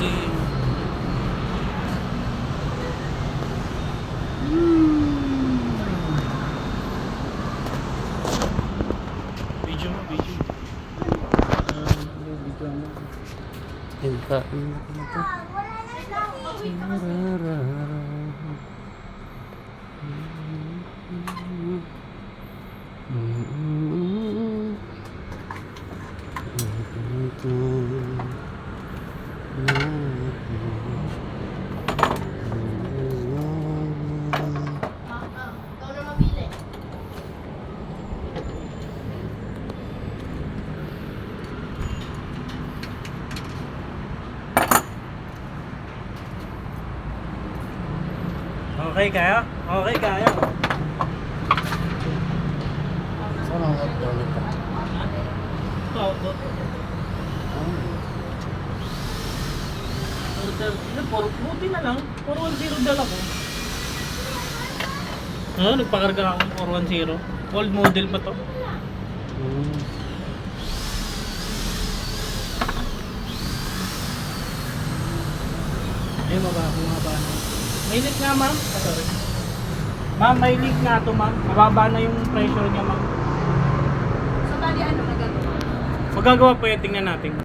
kasi video mo, video. Video mo. Yung kain na ito. Okay kayo? Okay kayo? Saan ang hotdog ito? Ito. Order, buti na lang. 410 dala ko. Nagpakarga ako ng 410. Old model pa to. Ay, mababa na. May leak nga, ma'am. Sorry. Ma'am, may leak nga to, ma'am. Mababa na yung pressure niya, ma'am. So, bali ano nagagawa? Magagawa po yan, tingnan natin.